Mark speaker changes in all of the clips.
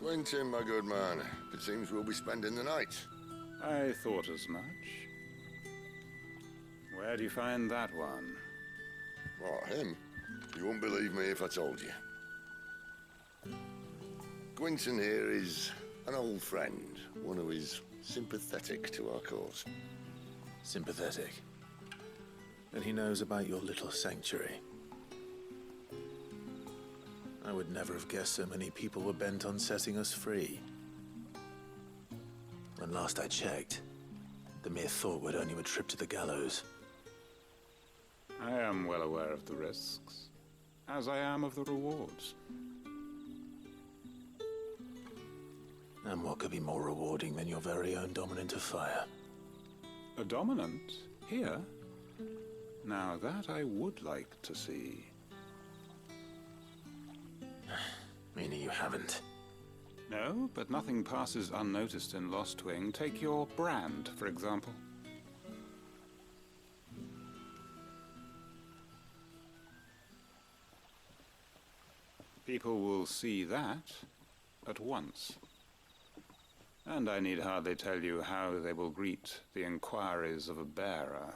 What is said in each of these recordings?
Speaker 1: Quentin, my good man. It seems we'll be spending the night.
Speaker 2: I thought as much. Where do you find that one?
Speaker 1: What, him? You wouldn't believe me if I told you. Quentin here is an old friend, one who is sympathetic to our cause.
Speaker 3: Sympathetic? And he knows about your little sanctuary. I would never have guessed so many people were bent on setting us free. When last I checked, the mere thought would earn you a trip to the gallows.
Speaker 2: I am well aware of the risks, as I am of the rewards.
Speaker 3: And what could be more rewarding than your very own dominant of fire?
Speaker 2: A dominant? Here? Now that I would like to see.
Speaker 3: Meaning you haven't?
Speaker 2: No, but nothing passes unnoticed in Lostwing. Take your brand, for example. People will see that at once. And I need hardly tell you how they will greet the inquiries of a bearer.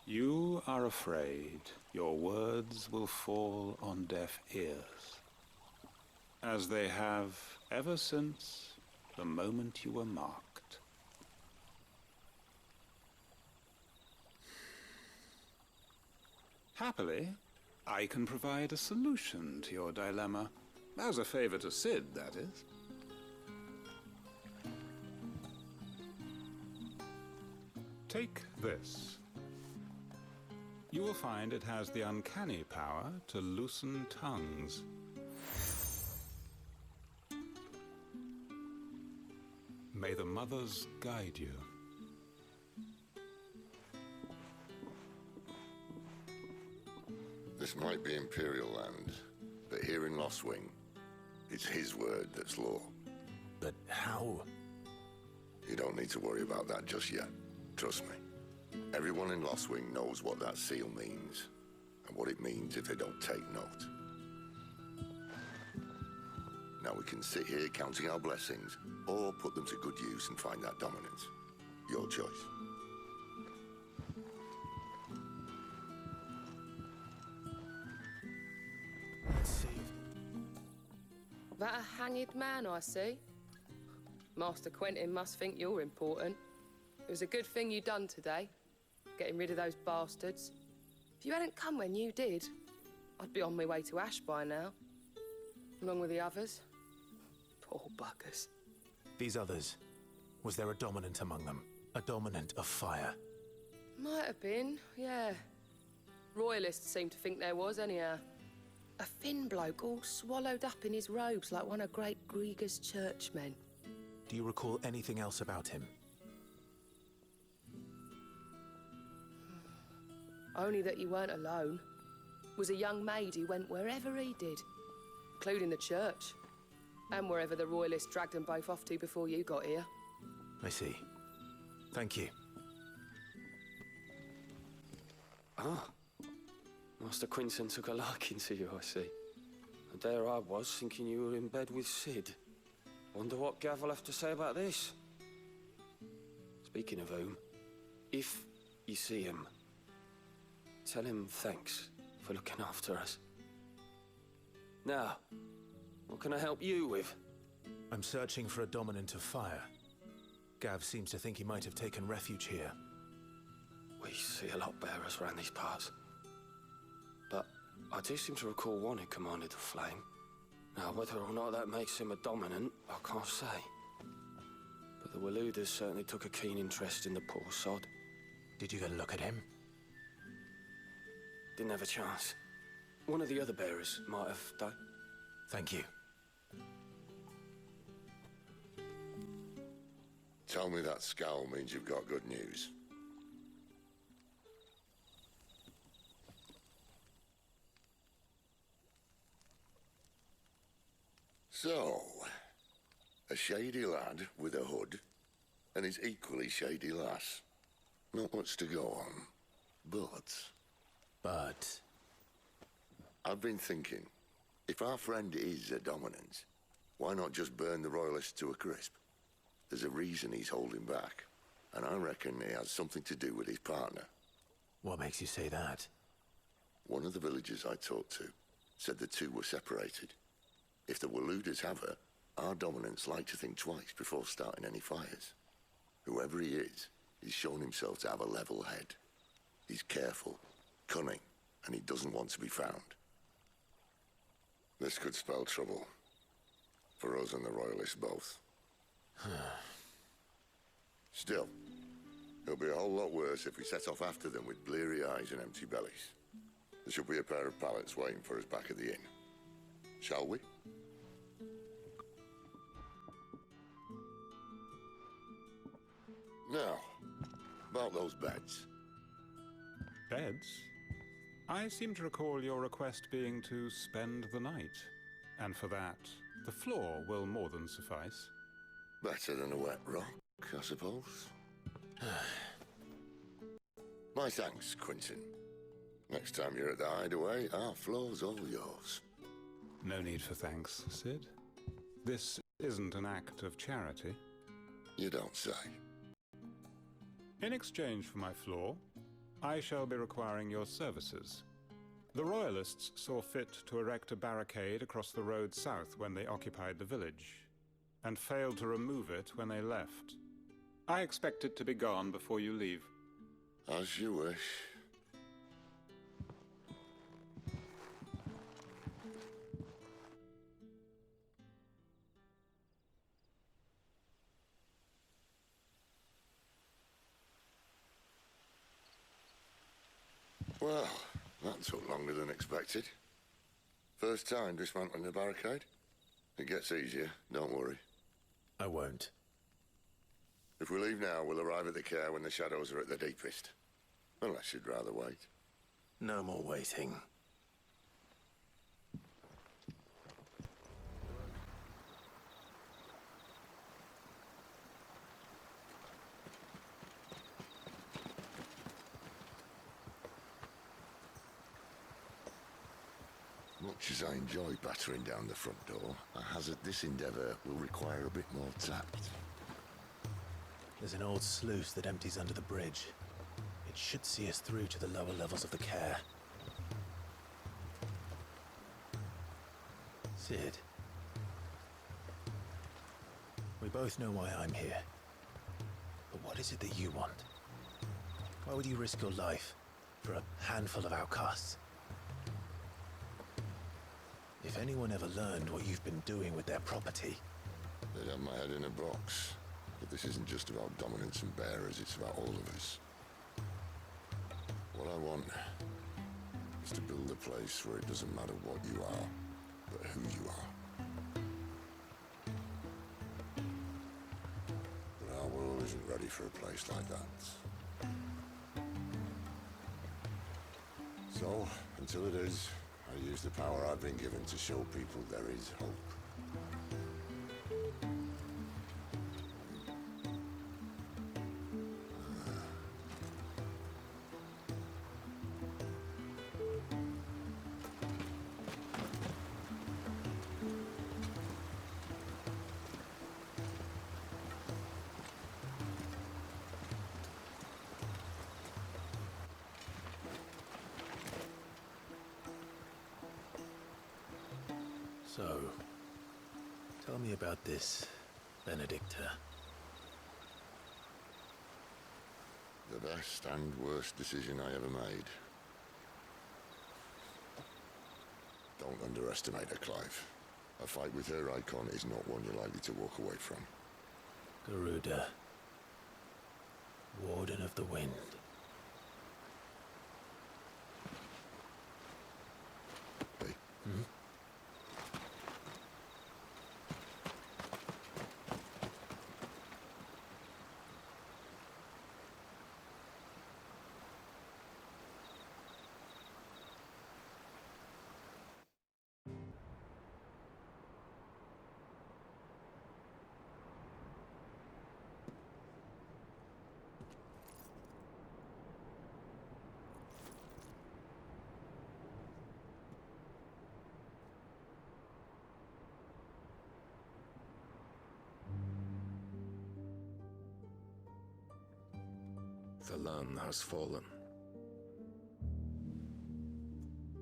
Speaker 2: You are afraid your words will fall on deaf ears, as they have ever since the moment you were marked. Happily, I can provide a solution to your dilemma, as a favor to Cid, that is. Take this. You will find it has the uncanny power to loosen tongues. May the mothers guide you.
Speaker 1: This might be Imperial land, but here in Lostwing, it's his word that's law.
Speaker 3: But how?
Speaker 1: You don't need to worry about that just yet. Trust me. Everyone in Lostwing knows what that seal means, and what it means if they don't take note. Now we can sit here counting our blessings, or put them to good use and find that dominance. Your choice.
Speaker 3: Let's see.
Speaker 4: That a hanged man, I see. Master Quentin must think you're important. It was a good thing you done today, getting rid of those bastards. If you hadn't come when you did, I'd be on my way to Ash by now, along with the others. Poor buggers.
Speaker 3: These others, was there a dominant among them? A dominant of fire?
Speaker 4: Might have been, yeah. Royalists seem to think there was, anyhow. A thin bloke all swallowed up in his robes like one of Great Grieger's churchmen.
Speaker 3: Do you recall anything else about him?
Speaker 4: Only that you weren't alone. Was a young maid who went wherever he did, including the church, and wherever the Royalists dragged them both off to before you got here.
Speaker 3: I see. Thank you.
Speaker 5: Ah. Master Quentin took a liking to you, I see. And there I was, thinking you were in bed with Cid. Wonder what Gav will have to say about this. Speaking of whom, if you see him, tell him thanks for looking after us. Now, what can I help you with?
Speaker 3: I'm searching for a dominant of fire. Gav seems to think he might have taken refuge here.
Speaker 5: We see a lot bearers around these parts. But I do seem to recall one who commanded the flame. Now, whether or not that makes him a dominant, I can't say. But the Waloeders certainly took a keen interest in the poor sod.
Speaker 3: Did you get a look at him?
Speaker 5: Didn't have a chance. One of the other bearers might have, though.
Speaker 3: Thank you.
Speaker 1: Tell me that scowl means you've got good news. So, a shady lad with a hood, and his equally shady lass. Not much to go on, but... I've been thinking, if our friend is a dominant, Why not just burn the royalists to a crisp? There's a reason he's holding back, and I reckon it has something to do with his partner.
Speaker 3: What makes you say that?
Speaker 1: One of the villagers I talked to said the two were separated. If the Waloeders have her, our dominants like to think twice before starting any fires. Whoever he is, he's shown himself to have a level head. He's careful, cunning, and he doesn't want to be found. This could spell trouble. For us and the Royalists both. Still, it'll be a whole lot worse if we set off after them with bleary eyes and empty bellies. There should be a pair of pallets waiting for us back at the inn. Shall we? Now, about those beds.
Speaker 2: Beds? I seem to recall your request being to spend the night. And for that, the floor will more than suffice.
Speaker 1: Better than a wet rock, I suppose. My thanks, Quentin. Next time you're at the hideaway, our floor's all yours.
Speaker 2: No need for thanks, Cid. This isn't an act of charity.
Speaker 1: You don't say.
Speaker 2: In exchange for my floor, I shall be requiring your services. The Royalists saw fit to erect a barricade across the road south when they occupied the village, and failed to remove it when they left. I expect it to be gone before you leave.
Speaker 1: As you wish. Well, that took longer than expected. First time dismantling the barricade? It gets easier, don't worry.
Speaker 3: I won't.
Speaker 1: If we leave now, we'll arrive at the care when the shadows are at their deepest. Unless you'd rather wait.
Speaker 3: No more waiting.
Speaker 1: Much as I enjoy battering down the front door, I hazard this endeavour will require a bit more tact.
Speaker 3: There's an old sluice that empties under the bridge. It should see us through to the lower levels of the care. Cid. We both know why I'm here. But what is it that you want? Why would you risk your life for a handful of outcasts? If anyone ever learned what you've been doing with their property...
Speaker 1: They'd have my head in a box. But this isn't just about dominance and bearers, it's about all of us. What I want is to build a place where it doesn't matter what you are, but who you are. But our world isn't ready for a place like that. So, until it is, I use the power I've been given to show people there is hope.
Speaker 3: So, tell me about this, Benedikta.
Speaker 1: The best and worst decision I ever made. Don't underestimate her, Clive. A fight with her Eikom is not one you're likely to walk away from.
Speaker 3: Garuda. Warden of the Wind.
Speaker 1: Hey?
Speaker 3: Hmm?
Speaker 6: the land has fallen.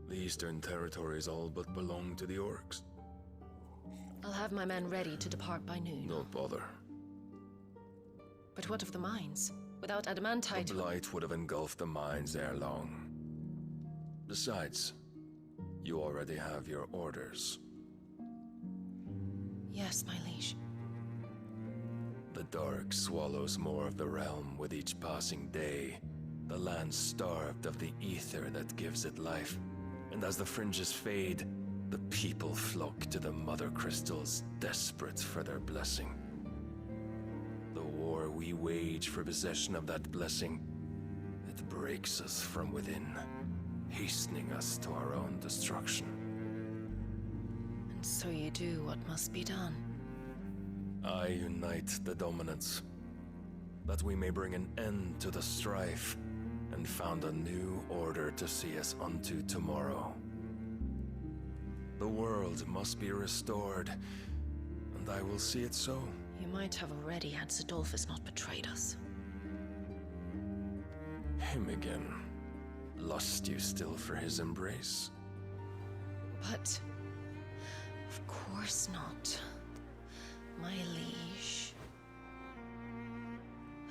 Speaker 6: The eastern territories all but belong to the orcs.
Speaker 7: I'll have my men ready to depart by noon.
Speaker 6: Don't bother.
Speaker 7: But what of the mines? Without adamantite...
Speaker 6: The blight would have engulfed the mines ere long. Besides, you already have your orders.
Speaker 7: Yes, my liege.
Speaker 6: The dark swallows more of the realm with each passing day. The land starved of the ether that gives it life. And as the fringes fade, the people flock to the mother crystals, desperate for their blessing. The war we wage for possession of that blessing, it breaks us from within, hastening us to our own destruction.
Speaker 7: And so you do what must be done.
Speaker 6: I unite the dominants, that we may bring an end to the strife, and found a new order to see us unto tomorrow. The world must be restored, and I will see it so.
Speaker 7: You might have already had Cidolfus not betrayed us.
Speaker 6: Him again. Lust you still for his embrace?
Speaker 7: But... of course not. My liege.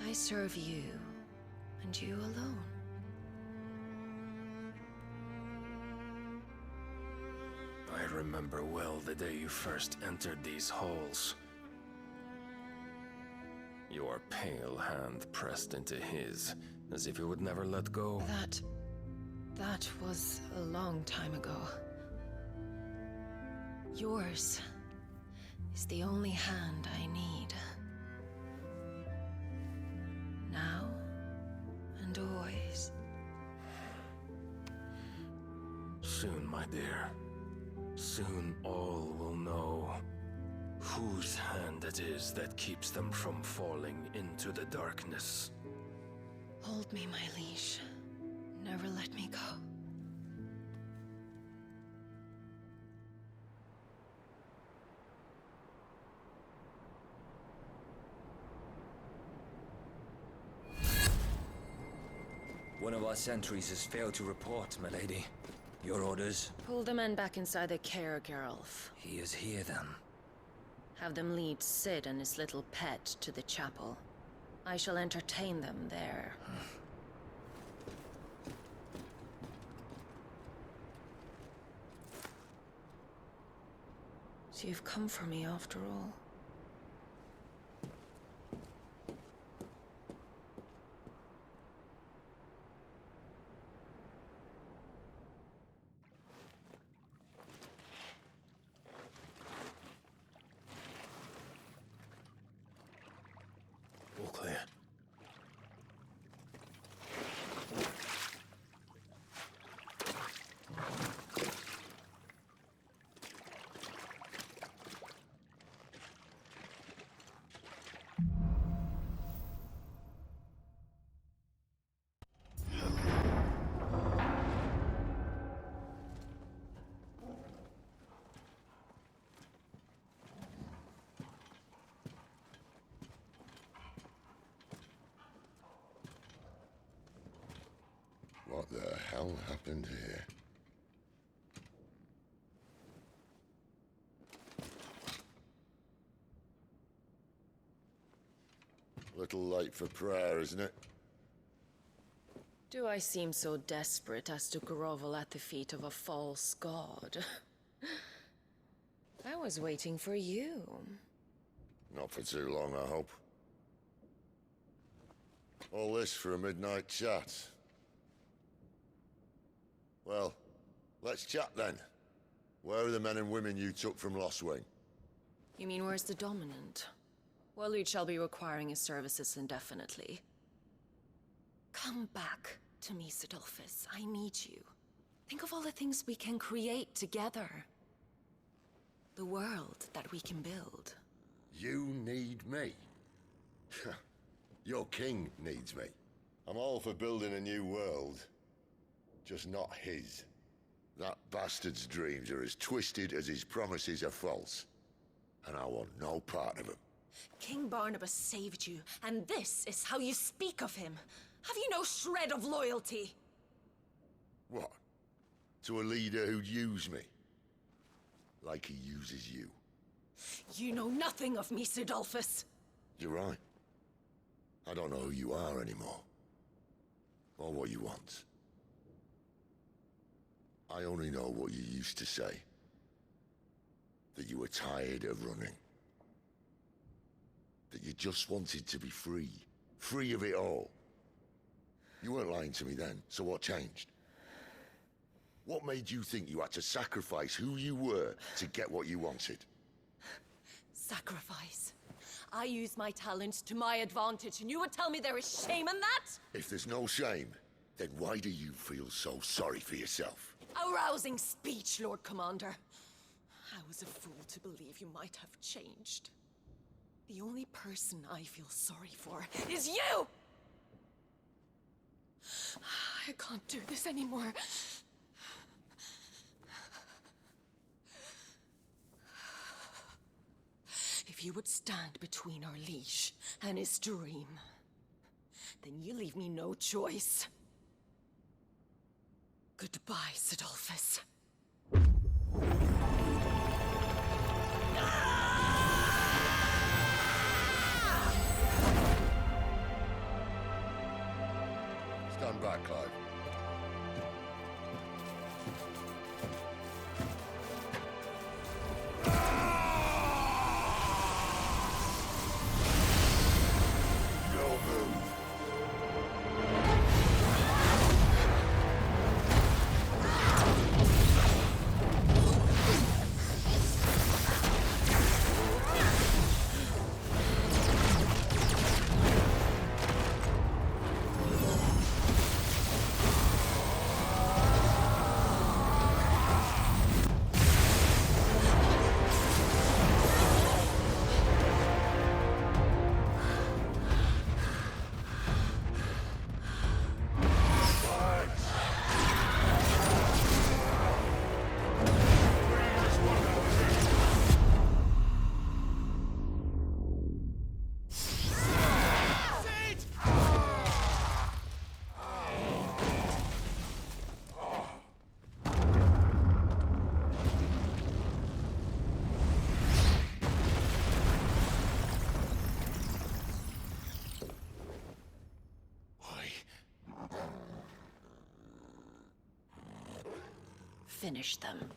Speaker 7: I serve you, and you alone.
Speaker 6: I remember well the day you first entered these halls. Your pale hand pressed into his, as if you would never let go.
Speaker 7: That was a long time ago. Yours is the only hand I need. Now and always.
Speaker 6: Soon, my dear. Soon all will know whose hand it is that keeps them from falling into the darkness.
Speaker 7: Hold me, my liege. Never let me go.
Speaker 8: One of our sentries has failed to report, my lady. Your orders?
Speaker 7: Pull the men back inside the care, Geralf.
Speaker 8: He is here, then.
Speaker 7: Have them lead Cid and his little pet to the chapel. I shall entertain them there. So you've come for me after all.
Speaker 3: All clear.
Speaker 1: What the hell happened here? Little late for prayer, isn't it?
Speaker 7: Do I seem so desperate as to grovel at the feet of a false god? I was waiting for you.
Speaker 1: Not for too long, I hope. All this for a midnight chat. Well, let's chat then. Where are the men and women you took from Lostwing?
Speaker 7: You mean where's the dominant? Waloed shall be requiring his services indefinitely. Come back to me, Cidolfus. I need you. Think of all the things we can create together. The world that we can build.
Speaker 1: You need me? Your king needs me. I'm all for building a new world. Just not his. That bastard's dreams are as twisted as his promises are false. And I want no part of them.
Speaker 7: King Barnabas saved you, and this is how you speak of him. Have you no shred of loyalty?
Speaker 1: What? To a leader who'd use me? Like he uses you.
Speaker 7: You know nothing of me, Cidolfus.
Speaker 1: You're right. I don't know who you are anymore. Or what you want. I only know what you used to say. That you were tired of running. That you just wanted to be free. Free of it all. You weren't lying to me then, so what changed? What made you think you had to sacrifice who you were to get what you wanted?
Speaker 7: Sacrifice. I use my talents to my advantage, and you would tell me there is shame in that?
Speaker 1: If there's no shame, then why do you feel so sorry for yourself?
Speaker 7: A rousing speech, Lord Commander. I was a fool to believe you might have changed. The only person I feel sorry for is you! I can't do this anymore. If you would stand between our liege and his dream, then you leave me no choice. Goodbye, Cidolfus.
Speaker 1: Stand back, Clive. No move.
Speaker 7: Finish them.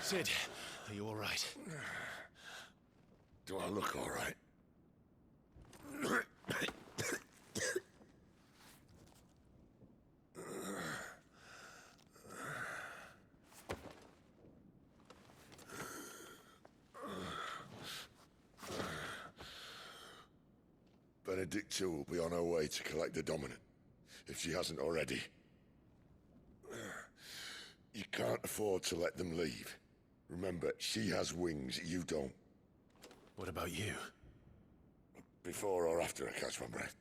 Speaker 3: Cid, are you all right?
Speaker 1: Do I look all right? Benedikta will be on her way to collect the dominant, if she hasn't already. You can't afford to let them leave. Remember, she has wings, you don't.
Speaker 3: What about you?
Speaker 1: Before or after I catch my breath?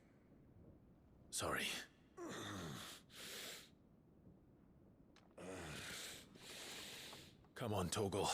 Speaker 3: Sorry. Come on, Torgal.